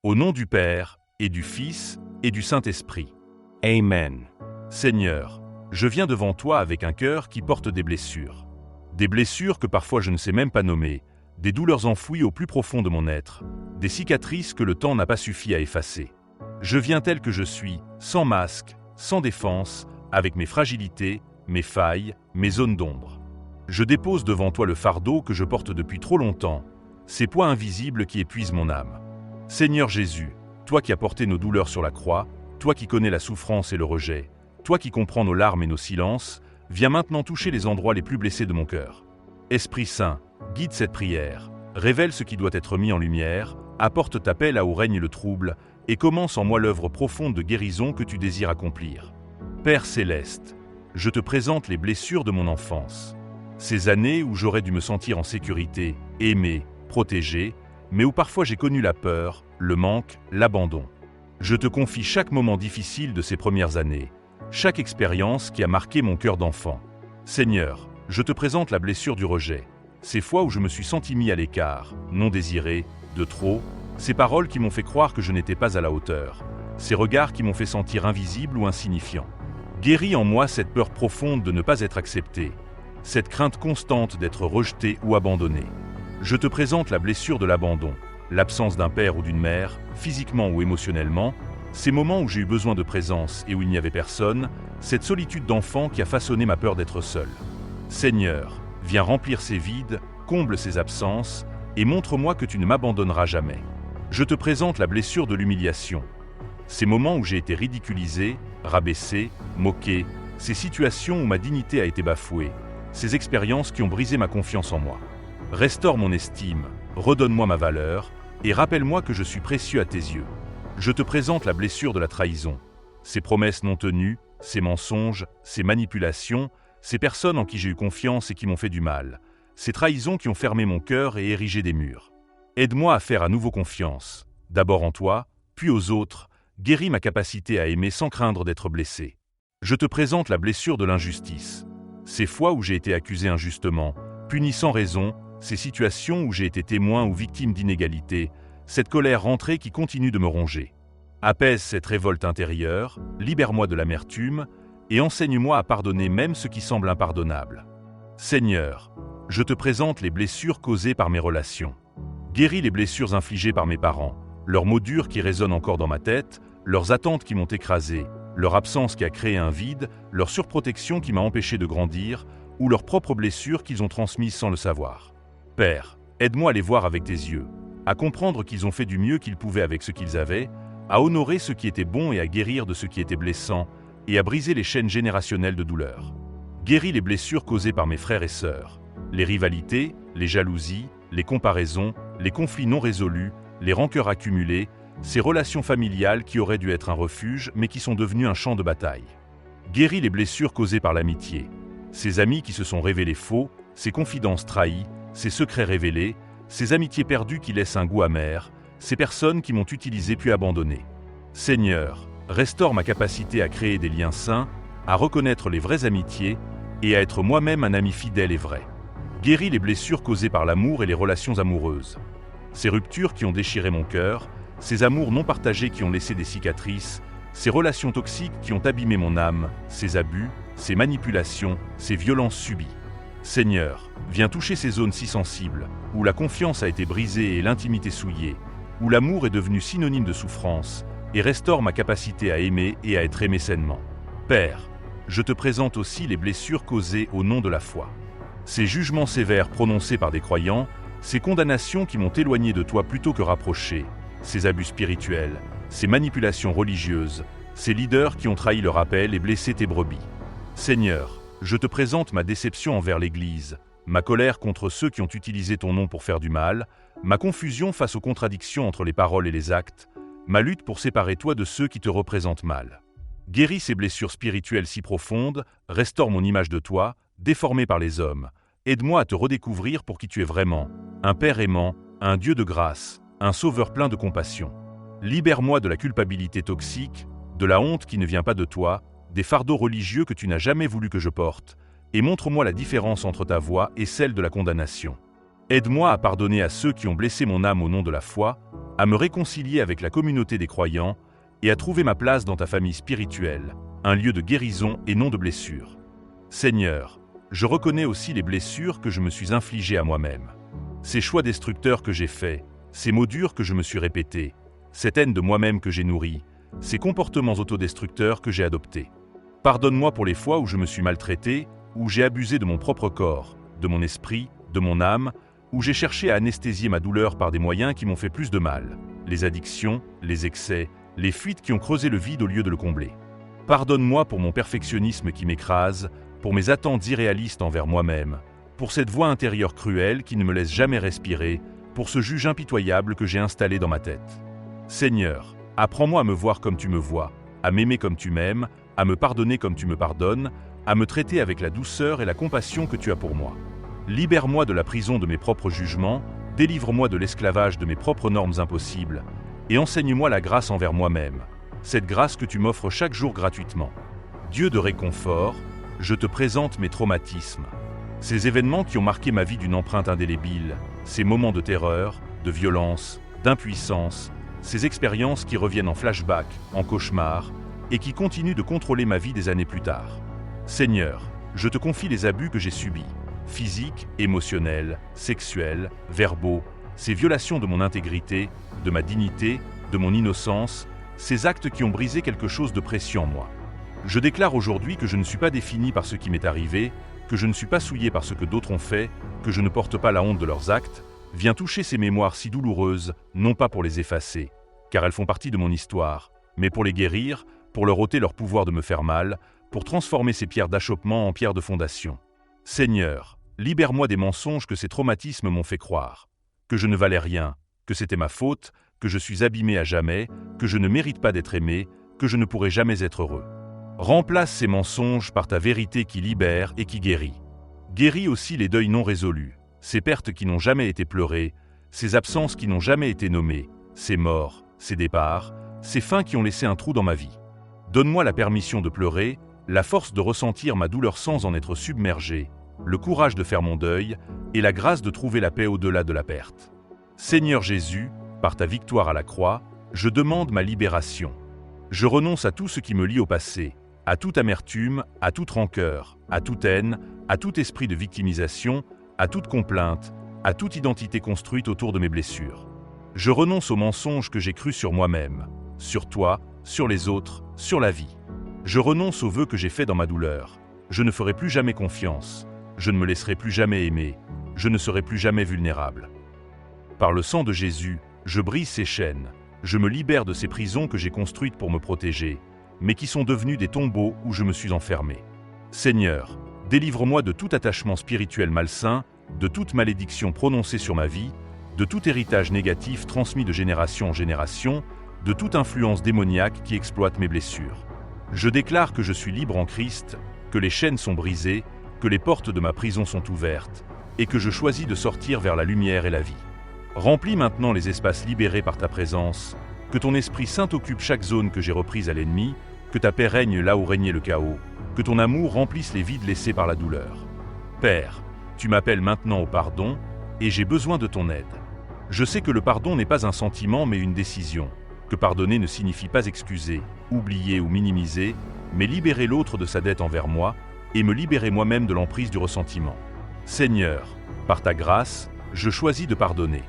Au nom du Père, et du Fils, et du Saint-Esprit. Amen. Seigneur, je viens devant toi avec un cœur qui porte des blessures. Des blessures que parfois je ne sais même pas nommer, des douleurs enfouies au plus profond de mon être, des cicatrices que le temps n'a pas suffi à effacer. Je viens tel que je suis, sans masque, sans défense, avec mes fragilités, mes failles, mes zones d'ombre. Je dépose devant toi le fardeau que je porte depuis trop longtemps, ces poids invisibles qui épuisent mon âme. Seigneur Jésus, toi qui as porté nos douleurs sur la croix, toi qui connais la souffrance et le rejet, toi qui comprends nos larmes et nos silences, viens maintenant toucher les endroits les plus blessés de mon cœur. Esprit Saint, guide cette prière, révèle ce qui doit être mis en lumière, apporte ta paix là où règne le trouble, et commence en moi l'œuvre profonde de guérison que tu désires accomplir. Père céleste, je te présente les blessures de mon enfance. Ces années où j'aurais dû me sentir en sécurité, aimé, protégé, mais où parfois j'ai connu la peur, le manque, l'abandon. Je te confie chaque moment difficile de ces premières années, chaque expérience qui a marqué mon cœur d'enfant. Seigneur, je te présente la blessure du rejet, ces fois où je me suis senti mis à l'écart, non désiré, de trop, ces paroles qui m'ont fait croire que je n'étais pas à la hauteur, ces regards qui m'ont fait sentir invisible ou insignifiant. Guéris en moi cette peur profonde de ne pas être accepté, cette crainte constante d'être rejeté ou abandonné. Je te présente la blessure de l'abandon, l'absence d'un père ou d'une mère, physiquement ou émotionnellement, ces moments où j'ai eu besoin de présence et où il n'y avait personne, cette solitude d'enfant qui a façonné ma peur d'être seul. Seigneur, viens remplir ces vides, comble ces absences, et montre-moi que tu ne m'abandonneras jamais. Je te présente la blessure de l'humiliation. Ces moments où j'ai été ridiculisé, rabaissé, moqué, ces situations où ma dignité a été bafouée, ces expériences qui ont brisé ma confiance en moi. Restaure mon estime, redonne-moi ma valeur, et rappelle-moi que je suis précieux à tes yeux. Je te présente la blessure de la trahison, ces promesses non tenues, ces mensonges, ces manipulations, ces personnes en qui j'ai eu confiance et qui m'ont fait du mal, ces trahisons qui ont fermé mon cœur et érigé des murs. Aide-moi à faire à nouveau confiance, d'abord en toi, puis aux autres, guéris ma capacité à aimer sans craindre d'être blessé. Je te présente la blessure de l'injustice, ces fois où j'ai été accusé injustement, puni sans raison, ces situations où j'ai été témoin ou victime d'inégalités, cette colère rentrée qui continue de me ronger. Apaise cette révolte intérieure, libère-moi de l'amertume, et enseigne-moi à pardonner même ce qui semble impardonnable. Seigneur, je te présente les blessures causées par mes relations. Guéris les blessures infligées par mes parents, leurs mots durs qui résonnent encore dans ma tête, leurs attentes qui m'ont écrasé, leur absence qui a créé un vide, leur surprotection qui m'a empêché de grandir, ou leurs propres blessures qu'ils ont transmises sans le savoir. Père, aide-moi à les voir avec tes yeux, à comprendre qu'ils ont fait du mieux qu'ils pouvaient avec ce qu'ils avaient, à honorer ce qui était bon et à guérir de ce qui était blessant, et à briser les chaînes générationnelles de douleur. Guéris les blessures causées par mes frères et sœurs, les rivalités, les jalousies, les comparaisons, les conflits non résolus, les rancœurs accumulées, ces relations familiales qui auraient dû être un refuge mais qui sont devenues un champ de bataille. Guéris les blessures causées par l'amitié, ces amis qui se sont révélés faux, ces confidences trahies, ces secrets révélés, ces amitiés perdues qui laissent un goût amer, ces personnes qui m'ont utilisé puis abandonné. Seigneur, restaure ma capacité à créer des liens sains, à reconnaître les vraies amitiés et à être moi-même un ami fidèle et vrai. Guéris les blessures causées par l'amour et les relations amoureuses. Ces ruptures qui ont déchiré mon cœur, ces amours non partagés qui ont laissé des cicatrices, ces relations toxiques qui ont abîmé mon âme, ces abus, ces manipulations, ces violences subies. Seigneur, viens toucher ces zones si sensibles, où la confiance a été brisée et l'intimité souillée, où l'amour est devenu synonyme de souffrance, et restaure ma capacité à aimer et à être aimé sainement. Père, je te présente aussi les blessures causées au nom de la foi. Ces jugements sévères prononcés par des croyants, ces condamnations qui m'ont éloigné de toi plutôt que rapproché, ces abus spirituels, ces manipulations religieuses, ces leaders qui ont trahi leur appel et blessé tes brebis. Seigneur, je te présente ma déception envers l'Église, ma colère contre ceux qui ont utilisé ton nom pour faire du mal, ma confusion face aux contradictions entre les paroles et les actes, ma lutte pour séparer toi de ceux qui te représentent mal. Guéris ces blessures spirituelles si profondes, restaure mon image de toi, déformée par les hommes. Aide-moi à te redécouvrir pour qui tu es vraiment, un Père aimant, un Dieu de grâce, un Sauveur plein de compassion. Libère-moi de la culpabilité toxique, de la honte qui ne vient pas de toi, des fardeaux religieux que tu n'as jamais voulu que je porte, et montre-moi la différence entre ta voix et celle de la condamnation. Aide-moi à pardonner à ceux qui ont blessé mon âme au nom de la foi, à me réconcilier avec la communauté des croyants et à trouver ma place dans ta famille spirituelle, un lieu de guérison et non de blessure. Seigneur, je reconnais aussi les blessures que je me suis infligées à moi-même. Ces choix destructeurs que j'ai faits, ces mots durs que je me suis répétés, cette haine de moi-même que j'ai nourrie, ces comportements autodestructeurs que j'ai adoptés. Pardonne-moi pour les fois où je me suis maltraité, où j'ai abusé de mon propre corps, de mon esprit, de mon âme, où j'ai cherché à anesthésier ma douleur par des moyens qui m'ont fait plus de mal, les addictions, les excès, les fuites qui ont creusé le vide au lieu de le combler. Pardonne-moi pour mon perfectionnisme qui m'écrase, pour mes attentes irréalistes envers moi-même, pour cette voix intérieure cruelle qui ne me laisse jamais respirer, pour ce juge impitoyable que j'ai installé dans ma tête. Seigneur, apprends-moi à me voir comme tu me vois, à m'aimer comme tu m'aimes, à me pardonner comme tu me pardonnes, à me traiter avec la douceur et la compassion que tu as pour moi. Libère-moi de la prison de mes propres jugements, délivre-moi de l'esclavage de mes propres normes impossibles, et enseigne-moi la grâce envers moi-même, cette grâce que tu m'offres chaque jour gratuitement. Dieu de réconfort, je te présente mes traumatismes. Ces événements qui ont marqué ma vie d'une empreinte indélébile, ces moments de terreur, de violence, d'impuissance, ces expériences qui reviennent en flashback, en cauchemar, et qui continuent de contrôler ma vie des années plus tard. Seigneur, je te confie les abus que j'ai subis, physiques, émotionnels, sexuels, verbaux, ces violations de mon intégrité, de ma dignité, de mon innocence, ces actes qui ont brisé quelque chose de précieux en moi. Je déclare aujourd'hui que je ne suis pas défini par ce qui m'est arrivé, que je ne suis pas souillé par ce que d'autres ont fait, que je ne porte pas la honte de leurs actes. Viens toucher ces mémoires si douloureuses, non pas pour les effacer, car elles font partie de mon histoire, mais pour les guérir, pour leur ôter leur pouvoir de me faire mal, pour transformer ces pierres d'achoppement en pierres de fondation. Seigneur, libère-moi des mensonges que ces traumatismes m'ont fait croire, que je ne valais rien, que c'était ma faute, que je suis abîmé à jamais, que je ne mérite pas d'être aimé, que je ne pourrai jamais être heureux. Remplace ces mensonges par ta vérité qui libère et qui guérit. Guéris aussi les deuils non résolus, ces pertes qui n'ont jamais été pleurées, ces absences qui n'ont jamais été nommées, ces morts, ces départs, ces fins qui ont laissé un trou dans ma vie. Donne-moi la permission de pleurer, la force de ressentir ma douleur sans en être submergé, le courage de faire mon deuil et la grâce de trouver la paix au-delà de la perte. Seigneur Jésus, par ta victoire à la croix, je demande ma libération. Je renonce à tout ce qui me lie au passé, à toute amertume, à toute rancœur, à toute haine, à tout esprit de victimisation, à toute complainte, à toute identité construite autour de mes blessures. Je renonce aux mensonges que j'ai crus sur moi-même, sur toi, sur les autres, sur la vie. Je renonce aux vœux que j'ai faits dans ma douleur. Je ne ferai plus jamais confiance. Je ne me laisserai plus jamais aimer. Je ne serai plus jamais vulnérable. Par le sang de Jésus, je brise ces chaînes. Je me libère de ces prisons que j'ai construites pour me protéger, mais qui sont devenues des tombeaux où je me suis enfermé. Seigneur, délivre-moi de tout attachement spirituel malsain, de toute malédiction prononcée sur ma vie, de tout héritage négatif transmis de génération en génération, de toute influence démoniaque qui exploite mes blessures. Je déclare que je suis libre en Christ, que les chaînes sont brisées, que les portes de ma prison sont ouvertes, et que je choisis de sortir vers la lumière et la vie. Remplis maintenant les espaces libérés par ta présence, que ton Esprit Saint occupe chaque zone que j'ai reprise à l'ennemi, que ta paix règne là où régnait le chaos, que ton amour remplisse les vides laissés par la douleur. Père, tu m'appelles maintenant au pardon, et j'ai besoin de ton aide. Je sais que le pardon n'est pas un sentiment mais une décision, que pardonner ne signifie pas excuser, oublier ou minimiser, mais libérer l'autre de sa dette envers moi, et me libérer moi-même de l'emprise du ressentiment. Seigneur, par ta grâce, je choisis de pardonner.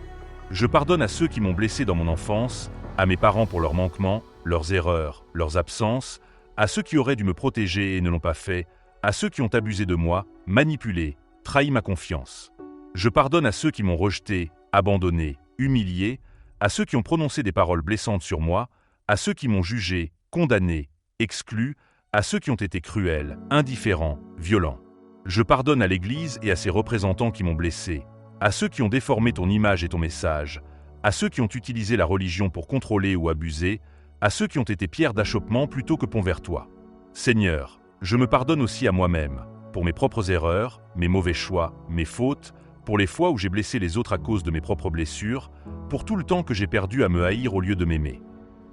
Je pardonne à ceux qui m'ont blessé dans mon enfance, à mes parents pour leurs manquements, leurs erreurs, leurs absences, à ceux qui auraient dû me protéger et ne l'ont pas fait, à ceux qui ont abusé de moi, manipulé, trahi ma confiance. Je pardonne à ceux qui m'ont rejeté, abandonné, humilié, à ceux qui ont prononcé des paroles blessantes sur moi, à ceux qui m'ont jugé, condamné, exclu, à ceux qui ont été cruels, indifférents, violents. Je pardonne à l'Église et à ses représentants qui m'ont blessé, à ceux qui ont déformé ton image et ton message, à ceux qui ont utilisé la religion pour contrôler ou abuser, à ceux qui ont été pierres d'achoppement plutôt que pont vers toi. Seigneur, je me pardonne aussi à moi-même, pour mes propres erreurs, mes mauvais choix, mes fautes, pour les fois où j'ai blessé les autres à cause de mes propres blessures, pour tout le temps que j'ai perdu à me haïr au lieu de m'aimer.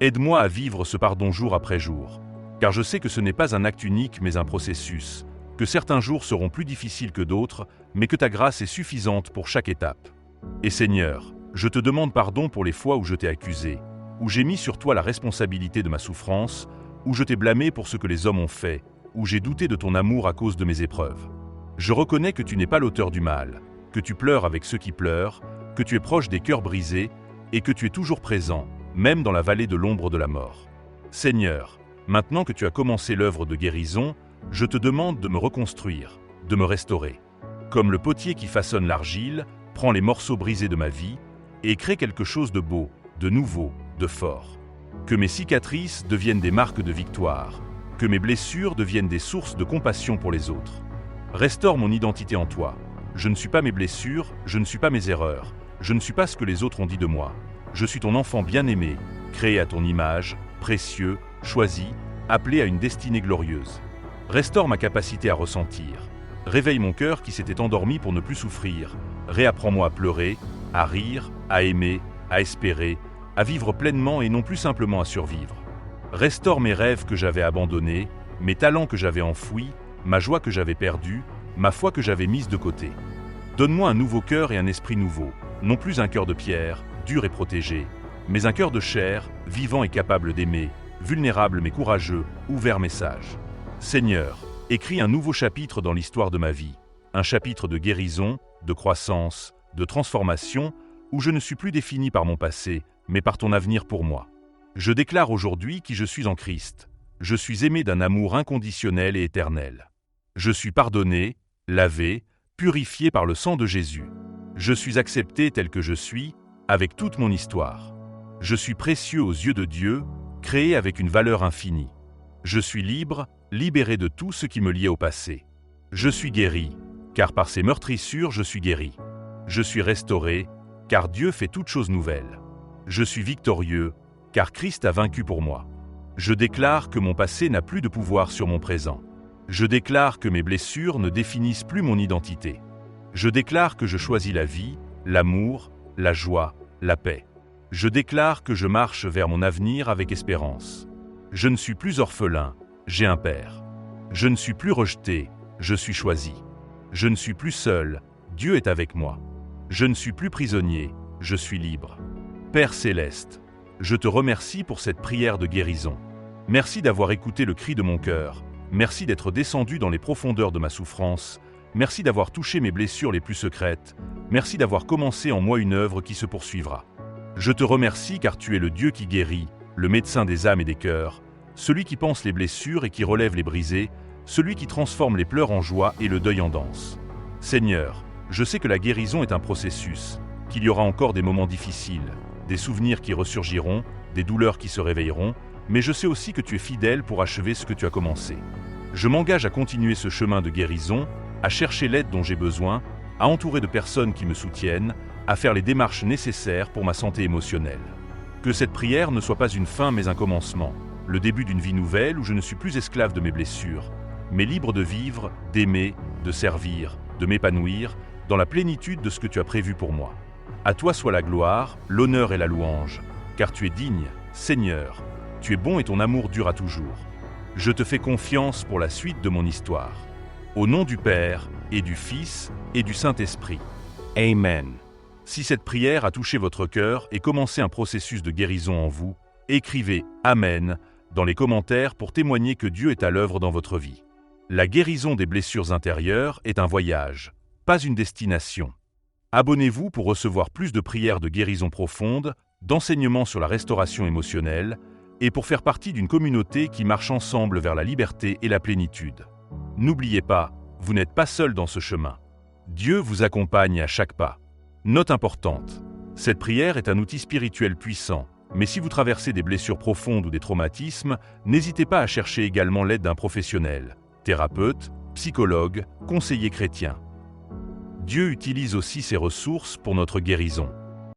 Aide-moi à vivre ce pardon jour après jour, car je sais que ce n'est pas un acte unique mais un processus, que certains jours seront plus difficiles que d'autres, mais que ta grâce est suffisante pour chaque étape. Et Seigneur, je te demande pardon pour les fois où je t'ai accusé, où j'ai mis sur toi la responsabilité de ma souffrance, où je t'ai blâmé pour ce que les hommes ont fait, où j'ai douté de ton amour à cause de mes épreuves. Je reconnais que tu n'es pas l'auteur du mal, que tu pleures avec ceux qui pleurent, que tu es proche des cœurs brisés et que tu es toujours présent, même dans la vallée de l'ombre de la mort. Seigneur, maintenant que tu as commencé l'œuvre de guérison, je te demande de me reconstruire, de me restaurer. Comme le potier qui façonne l'argile, prend les morceaux brisés de ma vie et crée quelque chose de beau, de nouveau, de fort. Que mes cicatrices deviennent des marques de victoire, que mes blessures deviennent des sources de compassion pour les autres. Restaure mon identité en toi. Je ne suis pas mes blessures, je ne suis pas mes erreurs, je ne suis pas ce que les autres ont dit de moi. Je suis ton enfant bien-aimé, créé à ton image, précieux, choisi, appelé à une destinée glorieuse. Restaure ma capacité à ressentir. Réveille mon cœur qui s'était endormi pour ne plus souffrir. Réapprends-moi à pleurer, à rire, à aimer, à espérer, à vivre pleinement et non plus simplement à survivre. Restaure mes rêves que j'avais abandonnés, mes talents que j'avais enfouis, ma joie que j'avais perdue, ma foi que j'avais mise de côté. Donne-moi un nouveau cœur et un esprit nouveau, non plus un cœur de pierre, dur et protégé, mais un cœur de chair, vivant et capable d'aimer, vulnérable mais courageux, ouvert mais sage. Seigneur, écris un nouveau chapitre dans l'histoire de ma vie, un chapitre de guérison, de croissance, de transformation, où je ne suis plus défini par mon passé, mais par ton avenir pour moi. Je déclare aujourd'hui qui je suis en Christ. Je suis aimé d'un amour inconditionnel et éternel. Je suis pardonné, lavé, purifié par le sang de Jésus. Je suis accepté tel que je suis, avec toute mon histoire. Je suis précieux aux yeux de Dieu, créé avec une valeur infinie. Je suis libre, libéré de tout ce qui me liait au passé. Je suis guéri, car par ses meurtrissures je suis guéri. Je suis restauré, car Dieu fait toutes choses nouvelles. Je suis victorieux, car Christ a vaincu pour moi. Je déclare que mon passé n'a plus de pouvoir sur mon présent. Je déclare que mes blessures ne définissent plus mon identité. Je déclare que je choisis la vie, l'amour, la joie, la paix. Je déclare que je marche vers mon avenir avec espérance. Je ne suis plus orphelin, j'ai un père. Je ne suis plus rejeté, je suis choisi. Je ne suis plus seul, Dieu est avec moi. Je ne suis plus prisonnier, je suis libre. Père céleste, je te remercie pour cette prière de guérison. Merci d'avoir écouté le cri de mon cœur. Merci d'être descendu dans les profondeurs de ma souffrance. Merci d'avoir touché mes blessures les plus secrètes. Merci d'avoir commencé en moi une œuvre qui se poursuivra. Je te remercie car tu es le Dieu qui guérit, le médecin des âmes et des cœurs, celui qui panse les blessures et qui relève les brisés, celui qui transforme les pleurs en joie et le deuil en danse. Seigneur, je sais que la guérison est un processus, qu'il y aura encore des moments difficiles, des souvenirs qui ressurgiront, des douleurs qui se réveilleront, mais je sais aussi que tu es fidèle pour achever ce que tu as commencé. Je m'engage à continuer ce chemin de guérison, à chercher l'aide dont j'ai besoin, à entourer de personnes qui me soutiennent, à faire les démarches nécessaires pour ma santé émotionnelle. Que cette prière ne soit pas une fin mais un commencement, le début d'une vie nouvelle où je ne suis plus esclave de mes blessures, mais libre de vivre, d'aimer, de servir, de m'épanouir, dans la plénitude de ce que tu as prévu pour moi. À toi soit la gloire, l'honneur et la louange, car tu es digne, Seigneur, tu es bon et ton amour dure à toujours. Je te fais confiance pour la suite de mon histoire. Au nom du Père, et du Fils, et du Saint-Esprit. Amen. Si cette prière a touché votre cœur et commencé un processus de guérison en vous, écrivez « Amen » dans les commentaires pour témoigner que Dieu est à l'œuvre dans votre vie. La guérison des blessures intérieures est un voyage, pas une destination. Abonnez-vous pour recevoir plus de prières de guérison profonde, d'enseignements sur la restauration émotionnelle et pour faire partie d'une communauté qui marche ensemble vers la liberté et la plénitude. N'oubliez pas, vous n'êtes pas seul dans ce chemin. Dieu vous accompagne à chaque pas. Note importante, cette prière est un outil spirituel puissant, mais si vous traversez des blessures profondes ou des traumatismes, n'hésitez pas à chercher également l'aide d'un professionnel, thérapeute, psychologue, conseiller chrétien. Dieu utilise aussi ces ressources pour notre guérison.